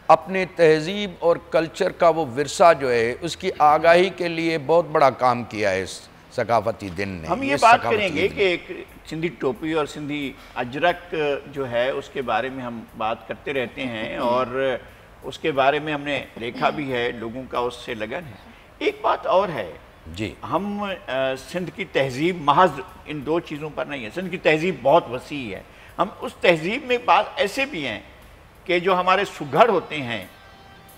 [SPEAKER 4] अपने तहज़ीब और कल्चर का वो विरसा जो है, उसकी आगाही के लिए बहुत बड़ा काम किया है इस सकाफ़ती दिन ने।
[SPEAKER 3] हम ये बात करेंगे कि एक सिंधी टोपी और सिंधी अजरक जो है उसके बारे में हम बात करते रहते हैं, और उसके बारे में हमने देखा भी है, लोगों का उससे लगन है। एक बात और है
[SPEAKER 4] जी,
[SPEAKER 3] हम सिंध की तहज़ीब महज इन दो चीज़ों पर नहीं है, सिंध की तहज़ीब बहुत वसी है। हम उस तहज़ीब में बात ऐसे भी हैं कि जो हमारे सुघड़ होते हैं,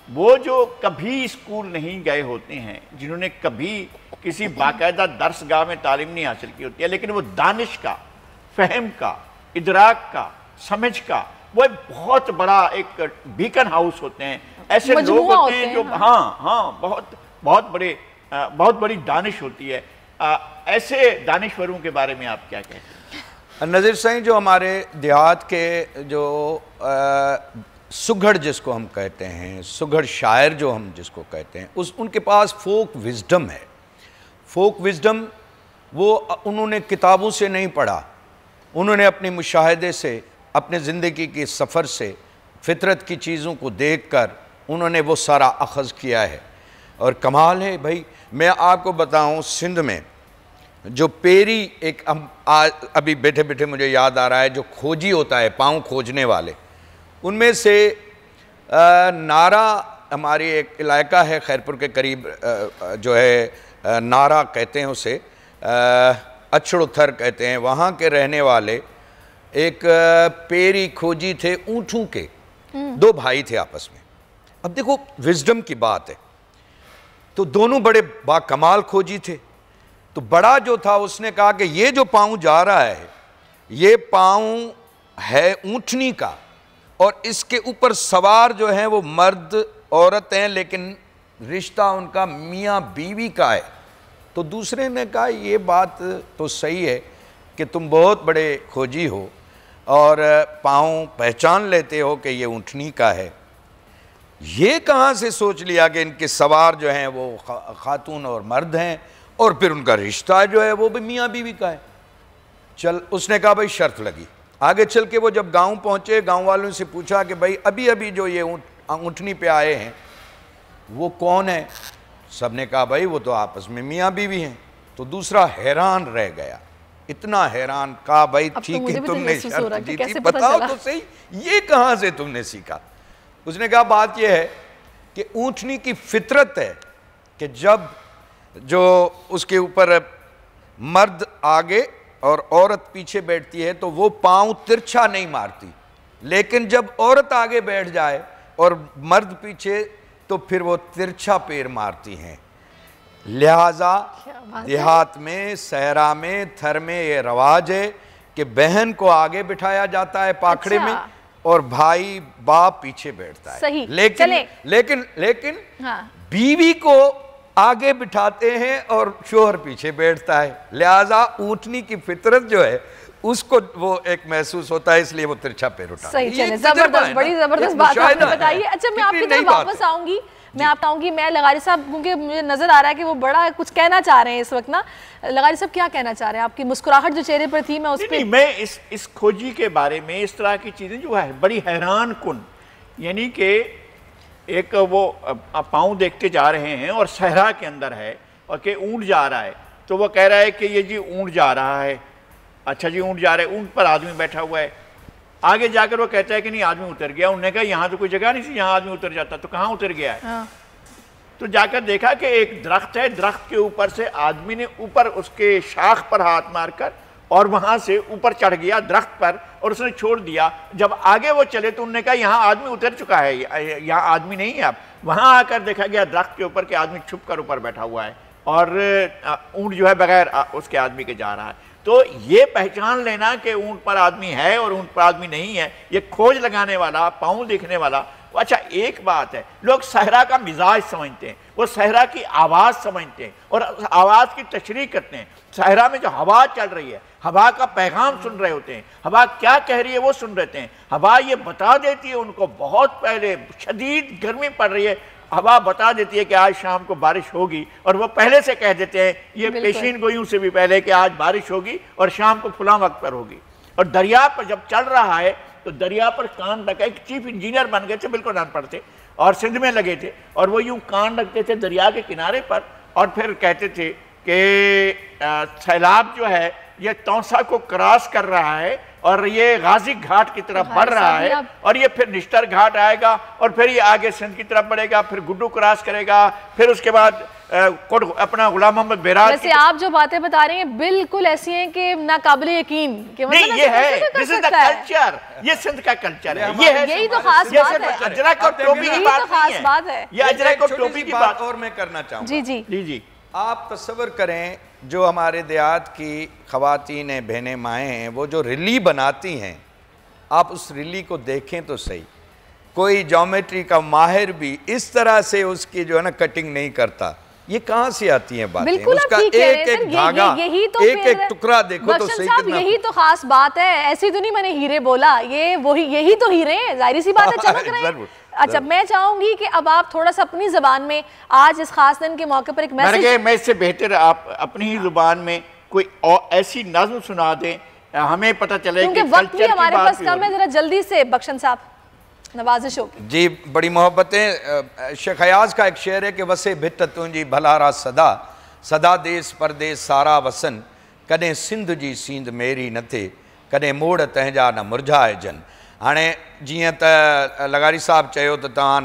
[SPEAKER 3] वो जो कभी स्कूल नहीं गए होते हैं, जिन्होंने कभी किसी बाकायदा दर्सगाह में तालीम नहीं हासिल की होती है, लेकिन वो दानिश का, फ़हम का, इदराक का, समझ का, वो एक बहुत बड़ा एक बीकन हाउस होते हैं। ऐसे लोग होते हैं जो बहुत बड़ी दानिश होती है। ऐसे दानिशवरों के बारे में आप क्या कहते हैं?
[SPEAKER 4] नज़ीर साईं, जो हमारे देहात के जो सुघड़ जिसको हम कहते हैं, सुघड़ शायर जो हम जिसको कहते हैं, उनके पास फोक विजडम है। फोक विजडम वो उन्होंने किताबों से नहीं पढ़ा, उन्होंने अपने मुशाहदे से, अपने ज़िंदगी के सफ़र से, फितरत की चीज़ों को देखकर उन्होंने वो सारा अखज़ किया है। और कमाल है भाई, मैं आपको बताऊं, सिंध में जो पेरी एक अभी बैठे बैठे मुझे याद आ रहा है, जो खोजी होता है, पाँव खोजने वाले, उनमें से नारा, हमारी एक इलाका है खैरपुर के करीब जो है नारा कहते हैं उसे, अछड़ोथर कहते हैं, वहाँ के रहने वाले एक पेरी खोजी थे ऊँटों के, दो भाई थे आपस में। अब देखो विजडम की बात है, तो दोनों बड़े बाकमाल खोजी थे। तो बड़ा जो था उसने कहा कि ये जो पाँव जा रहा है, ये पाँव है ऊँटनी का, और इसके ऊपर सवार जो हैं वो मर्द औरत हैं, लेकिन रिश्ता उनका मियाँ बीवी का है। तो दूसरे ने कहा ये बात तो सही है कि तुम बहुत बड़े खोजी हो और पाँव पहचान लेते हो कि ये ऊँटनी का है। ये कहाँ से सोच लिया कि इनके सवार जो हैं वो खातून और मर्द हैं, और फिर उनका रिश्ता जो है वो भी मियाँ बीवी का है। चल, उसने कहा भाई शर्त लगी। आगे चल के वो जब गांव पहुँचे, गांव वालों से पूछा कि भाई अभी अभी जो ये ऊँटनी पे आए हैं वो कौन है? सब ने कहा भाई वो तो आपस में मियाँ बीवी हैं। तो दूसरा हैरान रह गया इतना हैरान, कहा भाई
[SPEAKER 2] अब तो
[SPEAKER 4] ठीक
[SPEAKER 2] मुझे
[SPEAKER 4] है
[SPEAKER 2] भी
[SPEAKER 4] तुमने
[SPEAKER 2] महसूस हो रहा
[SPEAKER 4] शर्त
[SPEAKER 2] कि
[SPEAKER 4] दी
[SPEAKER 2] कैसे
[SPEAKER 4] थी,
[SPEAKER 2] पता
[SPEAKER 4] बताओ
[SPEAKER 2] चला?
[SPEAKER 4] तो सही ये कहां से तुमने सीखा। उसने कहा बात यह है कि ऊंटनी की फितरत है कि जब जो उसके ऊपर मर्द आगे और औरत पीछे बैठती है तो वो पांव तिरछा नहीं मारती, लेकिन जब औरत आगे बैठ जाए और मर्द पीछे तो फिर वो तिरछा पैर मारती हैं। लिहाजा देहात में, सहरा में, थर में ये रवाज है कि बहन को आगे बिठाया जाता है पाखड़े
[SPEAKER 2] अच्छा।
[SPEAKER 4] में और भाई बाप पीछे बैठता है।
[SPEAKER 2] सही।
[SPEAKER 4] लेकिन
[SPEAKER 2] चले।
[SPEAKER 4] लेकिन
[SPEAKER 2] हाँ।
[SPEAKER 4] बीवी को आगे बिठाते हैं और शोहर पीछे बैठता है। लिहाजा ऊंटनी की फितरत जो है उसको वो एक महसूस होता है, इसलिए वो तिरछा पैर उठाता है।
[SPEAKER 2] सही,
[SPEAKER 4] ये
[SPEAKER 2] चले,
[SPEAKER 4] एक तजुर्बा
[SPEAKER 2] जबरदस्त,
[SPEAKER 4] है
[SPEAKER 2] बड़ी
[SPEAKER 4] ना,
[SPEAKER 2] जबरदस्त
[SPEAKER 4] एक
[SPEAKER 2] बात आपने
[SPEAKER 4] मुशाहिदा है।
[SPEAKER 2] बताई है। अच्छा, मैं आपकी
[SPEAKER 4] कितनी
[SPEAKER 2] तरफ
[SPEAKER 4] नई बात
[SPEAKER 2] वापस
[SPEAKER 4] है।
[SPEAKER 2] आऊंगी। मैं आप आऊंगी, मैं लगारी साहब, क्योंकि मुझे नजर आ रहा है कि वो बड़ा कुछ कहना चाह रहे हैं इस वक्त ना। लगारी साहब क्या कहना चाह रहे हैं? आपकी मुस्कुराहट जो चेहरे पर थी, मैं उस
[SPEAKER 3] नहीं, मैं इस खोजी के बारे में, इस तरह की चीज़ें जो है बड़ी हैरान कुन, यानी कि एक वो पाँव देखते जा रहे हैं और सहरा के अंदर है और कि ऊँट जा रहा है, तो वो कह रहा है कि ये जी ऊँट जा रहा है। अच्छा जी, ऊँट जा रहा है, ऊँट पर आदमी बैठा हुआ है। आगे जाकर वो कहता है कि नहीं, आदमी उतर गया। उन्होंने कहा यहाँ तो कोई जगह नहीं थी यहाँ आदमी उतर जाता, तो कहाँ उतर गया है?
[SPEAKER 2] हाँ।
[SPEAKER 3] तो जाकर देखा कि एक दरख्त है, दरख्त के ऊपर से आदमी ने ऊपर उसके शाख पर हाथ मारकर और वहां से ऊपर चढ़ गया दरख्त पर और उसने छोड़ दिया। जब आगे वो चले तो उन्होंने कहा यहाँ आदमी उतर चुका है, यहाँ आदमी नहीं है। अब वहां आकर देखा गया दरख्त के ऊपर के आदमी छुप कर ऊपर बैठा हुआ है और ऊँट जो है बगैर उसके आदमी के जा रहा है। तो ये पहचान लेना कि ऊँट पर आदमी है और ऊँट पर आदमी नहीं है, ये खोज लगाने वाला, पाँव देखने वाला। अच्छा, एक बात है, लोग सहरा का मिजाज समझते हैं, वो सहरा की आवाज़ समझते हैं और आवाज़ की तशरीह करते हैं। सहरा में जो हवा चल रही है, हवा का पैगाम सुन रहे होते हैं, हवा क्या कह रही है वो सुन रहे हैं। हवा ये बता देती है उनको, बहुत पहले शदीद गर्मी पड़ रही है, हवा बता देती है कि आज शाम को बारिश होगी और वो पहले से कह देते हैं ये पेशीन गोइयों से भी पहले कि आज बारिश होगी और शाम को फलां वक्त पर होगी। और दरिया पर जब चल रहा है तो दरिया पर कान रखा, एक चीफ इंजीनियर बन गए थे, बिल्कुल अनपढ़ थे और सिंध में लगे थे, और वो यूं कान रखते थे दरिया के किनारे पर और फिर कहते थे कि सैलाब जो है ये तौसा को क्रॉस कर रहा है और ये गाजी घाट की तरफ बढ़ रहा है और ये फिर निश्तर घाट आएगा और फिर ये आगे सिंध की तरफ बढ़ेगा, फिर गुड्डू क्रॉस करेगा, फिर उसके बाद अपना गुलाम मोहम्मद बेराज।
[SPEAKER 2] वैसे आप जो बातें बता रहे हैं बिल्कुल ऐसी हैं कि नाकाबिले यकीन कि
[SPEAKER 3] नहीं, ये है, दिस इज द कल्चर, ये सिंध का कल्चर है, ये है,
[SPEAKER 2] यही तो खास बात है।
[SPEAKER 3] अजरक और टोपी की बात नहीं है, ये अजरक और टोपी की बात।
[SPEAKER 4] और मैं करना चाहूँगा।
[SPEAKER 2] जी जी
[SPEAKER 3] जी जी।
[SPEAKER 4] आप तस्वर करें, जो हमारे देहात की ख़वातीन हैं, बहनें, माएँ हैं, वो जो रिली बनाती हैं, आप उस रिली को देखें तो सही, कोई ज्योमेट्री का माहिर भी इस तरह से उसकी जो है ना कटिंग नहीं करता। ये कहाँ से आती हैं बातें?
[SPEAKER 2] बिल्कुल
[SPEAKER 4] उसका
[SPEAKER 2] आप ठीक कह रहे हैं
[SPEAKER 4] एक
[SPEAKER 2] सर,
[SPEAKER 4] धागा,
[SPEAKER 2] यही तो
[SPEAKER 4] एक एक टुकड़ा देखो तो सही कितना।
[SPEAKER 2] यही तो खास बात है, ऐसी तो नहीं मैंने हीरे बोला, ये वही, यही तो हीरे हैं, जाहिर सी बात है, चमक रहे हैं। अच्छा, मैं चाहूंगी कि अब आप थोड़ा सा अपनी जबान में आज इस खास दिन के मौके पर एक मैसेज,
[SPEAKER 3] मैं इससे बेहतर आप अपनी ही जुबान में कोई और ऐसी नज्म सुना दें, हमें पता चले
[SPEAKER 2] क्योंकि वक्त भी हमारे पास कम है। जरा जल्दी से बख्शन साहब, नवाजिश होगी
[SPEAKER 4] जी। बड़ी मोहब्बतें। शेख अयाज का एक शेर है कि वसे भिट तुंहिंजी भलारा सदा, सदा देश परदेस सारा वसन, कॾहिं सिंध जी सींद मेरी न थे, कॾहिं मोड़ तंहिंजा न मुरझाए जन। हाणे जीअं त लगारी साहब चयो त तव्हां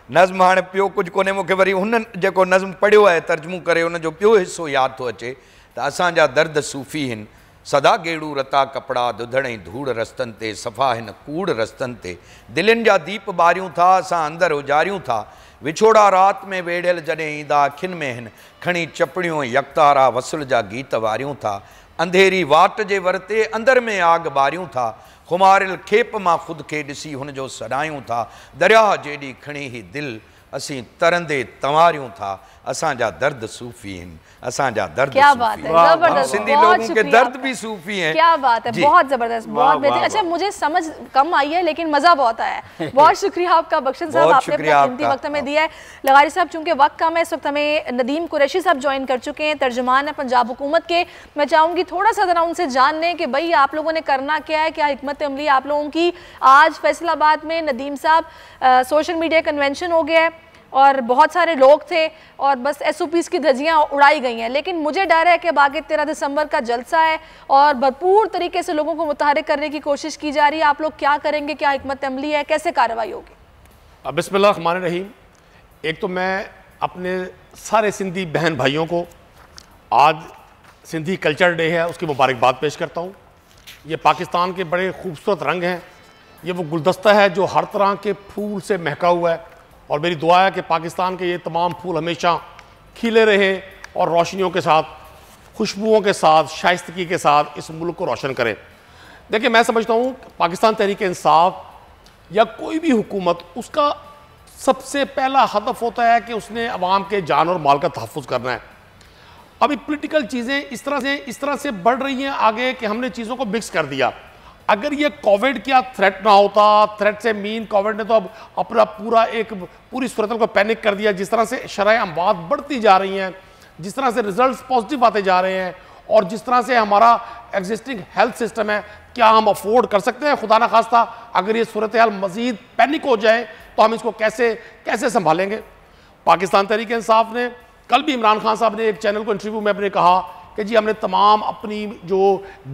[SPEAKER 4] नज़्म हाणे पियो कुझु कोन्हे, मूंखे वरी हुन जेको नज़्म पढ़ियो आहे तर्जुमो करे उन जो ॿियो हिसो यादि थो अचे त असांजा दर्द सूफ़ी आहिनि, सदा गेड़ू रता कपिड़ा दुधड़ई धूड़ रस्तनि ते, सफ़ा हिन कूड़ रस्तनि ते, दिलनि जा दीप ॿारियूं था असां अंदरि उजारियूं था, विछोड़ा राति में वेड़ियल जॾहिं ईंदा अखियुनि में हिन खणी चपड़ियूं यकतारा वसुल जा गीत वारियूं था, अंधेरी वाट जे वरते अंदरि में आग ॿारियूं था, खुमारियल खेप मां ख़ुदि खे ॾिसी हुनजो सॾायूं था, दरिया जेॾी खणी ही दिलि असीं तरंदे तंवारियूं था, असांजा दर्द सूफ़ी आहिनि, असांजा दर्द।
[SPEAKER 2] क्या बात है, जबरदस्त,
[SPEAKER 4] सिंधी लोगों के दर्द भी सूफी हैं।
[SPEAKER 2] क्या बात है, बहुत जबरदस्त, बहुत बेहतरीन। अच्छा, मुझे समझ कम आई है लेकिन मजा बहुत आया है। बहुत शुक्रिया आपका बख्शन साहब, आपने अपना कीमती वक्त हमें दिया है। लगारी साहब, चूंकि वक्त कम है, इस वक्त हमें नदीम कुरैशी साहब ज्वाइन कर चुके हैं, तर्जुमान है पंजाब हुकूमत के। मैं चाहूंगी थोड़ा सा जरा उनसे जान लें कि भाई आप लोगों ने करना क्या है, क्या हिकमत अमली आप लोगों की। आज फैसलाबाद में नदीम साहब सोशल मीडिया कन्वेंशन हो गया है, और बहुत सारे लोग थे और बस SOPs की धज्जियां उड़ाई गई हैं। लेकिन मुझे डर है कि आगे 13 दिसंबर का जलसा है और भरपूर तरीके से लोगों को मुतहरिक करने की कोशिश की जा रही है। आप लोग क्या करेंगे, क्या हिकमत अमली है, कैसे कार्रवाई होगी?
[SPEAKER 5] बिस्मिल्लाह रहमान रहीम। एक तो मैं अपने सारे सिंधी बहन भाइयों को आज सिंधी कल्चर डे है उसकी मुबारकबाद पेश करता हूँ। ये पाकिस्तान के बड़े खूबसूरत रंग हैं, ये वो गुलदस्ता है जो हर तरह के फूल से महका हुआ है और मेरी दुआ है कि पाकिस्तान के ये तमाम फूल हमेशा खिले रहें और रोशनियों के साथ, खुशबुओं के साथ, शाइस्तगी के साथ इस मुल्क को रोशन करें। देखिए, मैं समझता हूँ पाकिस्तान तहरीक इंसाफ या कोई भी हुकूमत, उसका सबसे पहला हदफ होता है कि उसने अवाम के जान और माल का तहफ़्फ़ुज़ करना है। अभी पॉलिटिकल चीज़ें इस तरह से बढ़ रही हैं आगे कि हमने चीज़ों को मिक्स कर दिया। अगर ये कोविड क्या थ्रेट ना होता, थ्रेट से मीन कोविड ने तो अब अपना पूरी सूरत को पैनिक कर दिया। जिस तरह से शरह अमवात बढ़ती जा रही हैं, जिस तरह से रिजल्ट्स पॉजिटिव आते जा रहे हैं और जिस तरह से हमारा एग्जिस्टिंग हेल्थ सिस्टम है, क्या हम अफोर्ड कर सकते हैं? खुदा ना खास्ता अगर ये सूरत हाल मज़ीद पैनिक हो जाए तो हम इसको कैसे संभालेंगे? पाकिस्तान तहरीक इंसाफ ने कल भी इमरान खान साहब ने एक चैनल को इंटरव्यू में अपने कहा कि जी हमने तमाम अपनी जो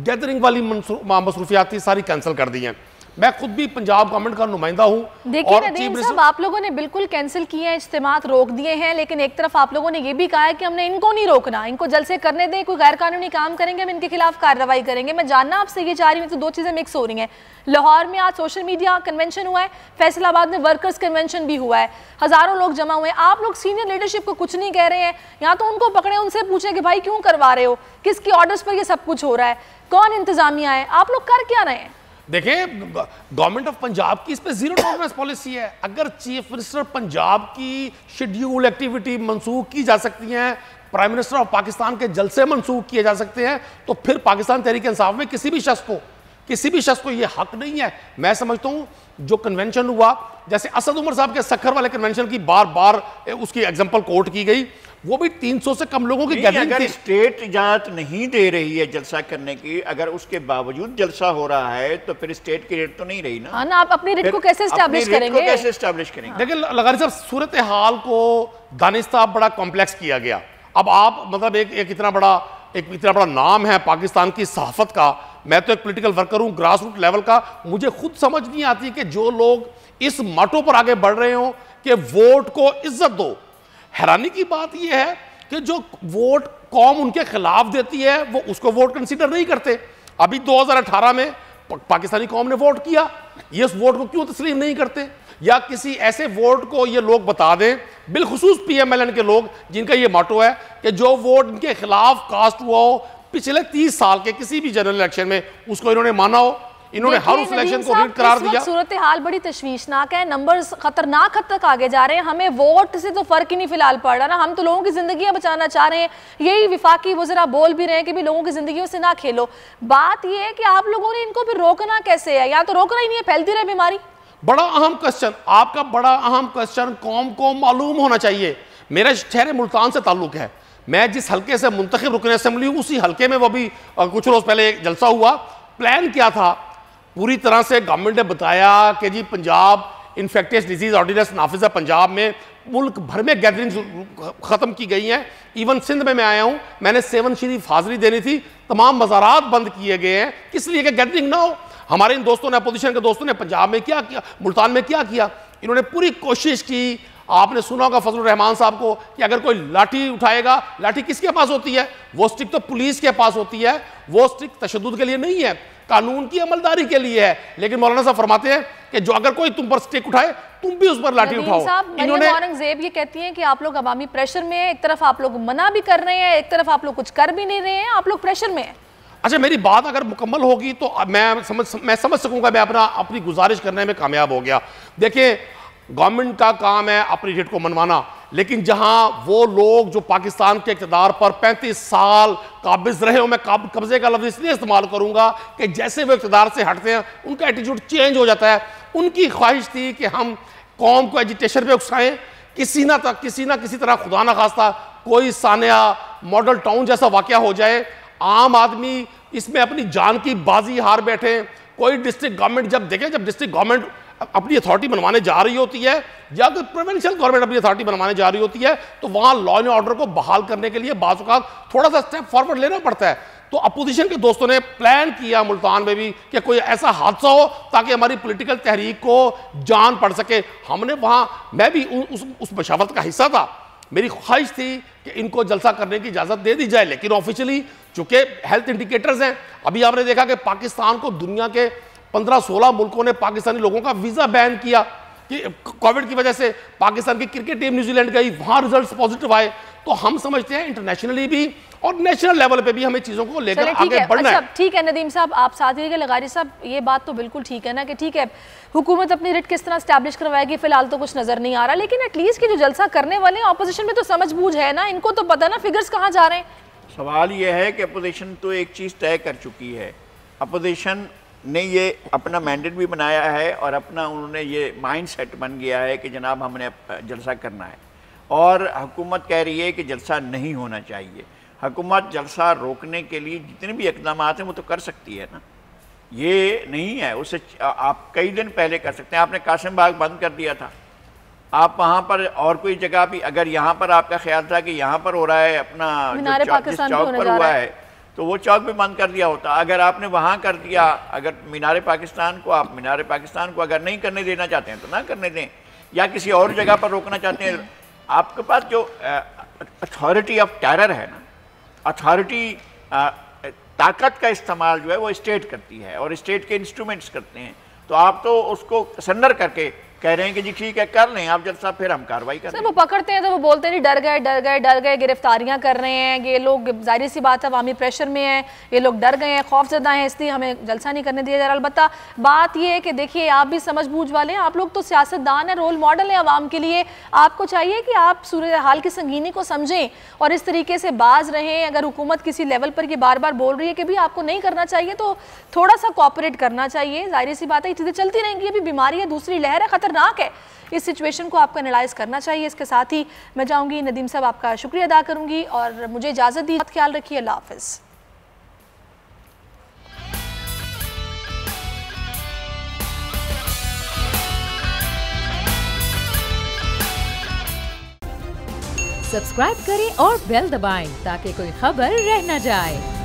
[SPEAKER 5] गैदरिंग वाली मसरूफियात थी सारी कैंसिल कर दी हैं। मैं खुद भी पंजाब गवर्नमेंट का नुमाइंदा हूँ।
[SPEAKER 2] देखिए नदीम साहब, आप लोगों ने बिल्कुल कैंसिल किए हैं, इज्तिमात रोक दिए हैं, लेकिन एक तरफ आप लोगों ने ये भी कहा है कि हमने इनको नहीं रोकना, इनको जलसे करने दें, कोई गैर कानूनी काम करेंगे हम इनके खिलाफ कार्रवाई करेंगे। मैं जानना आपसे ये चाह रही हूँ, तो दो चीज़ें मिक्स हो रही हैं। लाहौर में आज सोशल मीडिया कन्वेंशन हुआ है, फैसलाबाद में वर्कर्स कन्वेंशन भी हुआ है, हज़ारों लोग जमा हुए हैं। आप लोग सीनियर लीडरशिप को कुछ नहीं कह रहे हैं, या तो उनको पकड़े, उनसे पूछे कि भाई क्यों करवा रहे हो, किसकी ऑर्डर्स पर ये सब कुछ हो रहा है, कौन इंतजामिया है, आप लोग कर क्या रहे हैं?
[SPEAKER 5] देखिए, गवर्नमेंट ऑफ पंजाब की इस पे जीरो टॉलरेंस पॉलिसी है। अगर चीफ मिनिस्टर पंजाब की शेड्यूल एक्टिविटी मनसूख की जा सकती हैं, प्राइम मिनिस्टर ऑफ पाकिस्तान के जलसे मनसूख किए जा सकते हैं, तो फिर पाकिस्तान तहरीक इंसाफ में किसी भी शख्स को यह हक नहीं है। मैं समझता हूं जो कन्वेंशन हुआ, जैसे असद उमर साहब के सखर वाले कन्वेंशन की बार बार उसकी एग्जांपल कोट की गई, वो भी 300 से कम लोगों की गैदरिंग
[SPEAKER 3] अगर
[SPEAKER 5] थी।
[SPEAKER 3] स्टेट इजाजत नहीं दे रही है जलसा करने की, अगर उसके बावजूद जलसा हो रहा है, तो फिर स्टेट की रेट तो नहीं रही ना।
[SPEAKER 2] हाँ ना, आप अपनी रेट को कैसे एस्टैब्लिश करेंगे?
[SPEAKER 5] देखिए लगारी साहब, सूरत हाल को दानिस्ता बड़ा कॉम्प्लेक्स किया गया। अब आप मतलब एक इतना बड़ा नाम है पाकिस्तान की सहाफत का, मैं तो एक पॉलिटिकल वर्कर हूं ग्रास रूट लेवल का, मुझे खुद समझ नहीं आती कि जो लोग इस माटो पर आगे बढ़ रहे हो कि वोट को इज्जत दो। हैरानी की बात यह है कि जो वोट कौम उनके खिलाफ देती है वो उसको वोट कंसीडर नहीं करते। अभी 2018 में पाकिस्तानी कौम ने वोट किया, ये उस वोट को क्यों तस्लीम नहीं करते? या किसी ऐसे वोट को ये लोग बता दें, बिलखुसूस PMLN के लोग जिनका ये माटो है कि जो वोट इनके खिलाफ कास्ट हुआ हो पिछले 30 साल के किसी भी जनरल इलेक्शन में, उसको इन्होंने माना हो, इन्होंने हाउस इलेक्शन को रीड करार दिया।
[SPEAKER 2] सूरत हाल बड़ी तशवीशनाक है, नंबर्स खतरनाक हद तक आगे जा रहे हैं। हमें वोट से तो फर्क ही नहीं फिलहाल पड़ रहा ना, हम तो लोगों की जिंदगियां बचाना चाह रहे हैं। यही विफाकी वज़रा बोल भी रहे हैं कि भी लोगों की जिंदगियों से ना खेलो। बात यह है कि आप लोगों ने इनको फिर रोकना कैसे है? या तो रोकना ही नहीं है, फैलती रहे बीमारी।
[SPEAKER 5] बड़ा अहम क्वेश्चन, आपका बड़ा अहम क्वेश्चन कौम को मालूम होना चाहिए। मेरा शहर मुल्तान से ताल्लुक है, मैं जिस हल्के से मुंतखब रुकन असेंबली हूँ उसी हल्के में वो भी कुछ रोज पहले जलसा हुआ। प्लान क्या था? पूरी तरह से गवर्नमेंट ने बताया कि जी पंजाब इन्फेक्टियस डिजीज ऑर्डिनेंस नाफिज है, पंजाब में मुल्क भर में गैदरिंग खत्म की गई हैं। इवन सिंध में मैं आया हूँ, मैंने 7 शरीफ हाजिरी देनी थी, तमाम मज़ारात बंद किए गए हैं, किस लिए कि गैदरिंग ना हो। हमारे इन दोस्तों ने, अपोजिशन के दोस्तों ने पंजाब में क्या किया, मुल्तान में क्या किया? इन्होंने पूरी कोशिश की। आपने सुना होगा फजलुर रहमान साहब को कि अगर कोई लाठी उठाएगा, लाठी किसके पास होती है? वो स्टिक तो पुलिस के पास होती है, वो स्टिक तशद्दुद के लिए नहीं है, कानून की अमलदारी के लिए है। लेकिन मौलाना साहब फरमाते हैं कि जो अगर कोई तुम पर स्टिक उठाए, तुम भी उस पर लाठी उठाओ।
[SPEAKER 2] इन्होंने औरंगजेब ये कहती हैं कि आप लोग अवामी प्रेशर में हैं, एक तरफ आप लोग मना भी कर रहे हैं, एक तरफ आप लोग कुछ कर भी नहीं रहे हैं, आप लोग प्रेशर में हैं।
[SPEAKER 5] अच्छा, मेरी बात अगर मुकम्मल होगी तो मैं समझ सकूंगा, मैं अपनी गुजारिश करने में कामयाब हो गया। देखिए, गवर्नमेंट का काम है अपनी रेट को मनवाना, लेकिन जहां वो लोग जो पाकिस्तान के इक़्तिदार पर 35 साल काबिज रहे हो, मैं कब्जे का लफ्ज़ इसलिए इस्तेमाल करूंगा कि जैसे वो इक़्तिदार से हटते हैं उनका एटीट्यूड चेंज हो जाता है। उनकी ख्वाहिश थी कि हम कौम को एजिटेशन पे उकसाएं, किसी ना किसी तरह खुदा ना खास्ता कोई सानिया मॉडल टाउन जैसा वाक़या हो जाए, आम आदमी इसमें अपनी जान की बाजी हार बैठे। कोई डिस्ट्रिक्ट गवर्नमेंट जब डिस्ट्रिक्ट गवर्नमेंट अपनी अथॉरिटी बनवाने जा रही होती है या अगर प्रोविंशियल गवर्नमेंट अपनी अथॉरिटी बनवाने जा रही होती है तो वहां लॉ एंड ऑर्डर को बहाल करने के लिए बाज़ औक़ात थोड़ा सा स्टेप फॉरवर्ड लेना पड़ता है। तो अपोजिशन के दोस्तों ने प्लान किया मुल्तान में भी कि कोई ऐसा हादसा हो ताकि हमारी पॉलिटिकल तहरीक को जान पड़ सके। हमने वहां, मैं भी उस मशावरत का हिस्सा था, मेरी ख्वाहिश थी कि इनको जलसा करने की इजाज़त दे दी जाए, लेकिन ऑफिशियली चूंकि हेल्थ इंडिकेटर्स हैं, अभी आपने देखा कि पाकिस्तान को दुनिया के 15-16 मुल्कों ने पाकिस्तानी लोगों का वीज़ा बैन किया कि कोविड की वजह से। पाकिस्तान की क्रिकेट टीम न्यूजीलैंड गई, वहां रिजल्ट्स पॉजिटिव आए। तो हम समझते हैं इंटरनेशनली भी और नेशनल लेवल पे भी हमें चीजों को लेकर आगे बढ़ना है।
[SPEAKER 2] ठीक है नदीम साहब, आप साथ ही लगारी साहब, ये बात तो बिल्कुल ठीक है ना कि ठीक है हुकूमत अपनी रिट किस तरह स्टैब्लिश करवाएगी, फिलहाल तो कुछ नजर नहीं आ रहा, लेकिन एटलीस्ट कि जो जलसा करने वाले हैं ऑपोजिशन में तो समझबूझ है ना, इनको तो पता ना फिगर्स कहाँ जा रहे हैं।
[SPEAKER 3] सवाल ये है कि अपोजिशन तो एक चीज़ तय कर चुकी है, अपोजिशन ने ये अपना मैंडेट भी बनाया है और अपना उन्होंने ये माइंड सेट बन गया है कि जनाब हमने जलसा करना है, और हुकूमत कह रही है कि जलसा नहीं होना चाहिए। हुकूमत जलसा रोकने के लिए जितने भी इक़दाम हैं वो तो कर सकती है ना, ये नहीं है उससे आप कई दिन पहले कर सकते हैं। आपने कासिम बाग बंद कर दिया था, आप वहाँ पर और कोई जगह भी, अगर यहाँ पर आपका ख्याल था कि यहाँ पर हो रहा है अपना जिस चौक पर हुआ है तो वो चौक भी बंद कर दिया होता। अगर आपने वहाँ कर दिया, अगर मीनार पाकिस्तान को, आप मीनार पाकिस्तान को अगर नहीं करने देना चाहते हैं तो ना करने दें, या किसी और जगह पर रोकना चाहते हैं। आपके पास जो अथॉरिटी ऑफ टेरर है ना, अथॉरिटी ताकत का इस्तेमाल जो है वो स्टेट करती है और स्टेट के इंस्ट्रूमेंट्स करते हैं, तो आप तो उसको सरेंडर करके कह रहे हैं कि जी ठीक है कर लें आप जलसा, फिर हम कार्रवाई कर रहे हैं।
[SPEAKER 2] वो पकड़ते हैं तो वो बोलते हैं डर गए डर गए डर गए, गिरफ्तारियां कर रहे हैं ये लोग, जाहिर सी बात है अवामी प्रेशर में है, ये लोग डर गए हैं, खौफजदा हैं, इसलिए हमें जलसा नहीं करने दिया जा रहा। अलबत्ता बात ये है कि देखिए आप भी समझबूझ वाले हैं, आप लोग तो सियासतदान हैं, रोल मॉडल हैं अवाम के लिए, आपको चाहिए कि आप सूरत हाल की संगीनी को समझें और इस तरीके से बाज रहें। अगर हुकूमत किसी लेवल पर ये बार बार बोल रही है कि भी आपको नहीं करना चाहिए तो थोड़ा सा कोऑपरेट करना चाहिए। जाहिर सी बात है ये चीज़ें चलती रहेंगी, अभी बीमारी है, दूसरी लहर है, खतरनाक है, इस सिचुएशन को आपको एनालाइज करना चाहिए। इसके साथ ही मैं चाहूँगी नदीम साहब आपका शुक्रिया अदा करूँगी और मुझे इजाज़त दी, ख्याल रखिए, अल्लाह हाफ़िज़।
[SPEAKER 1] सब्सक्राइब करें और बेल दबाएं ताकि कोई खबर रह न जाए।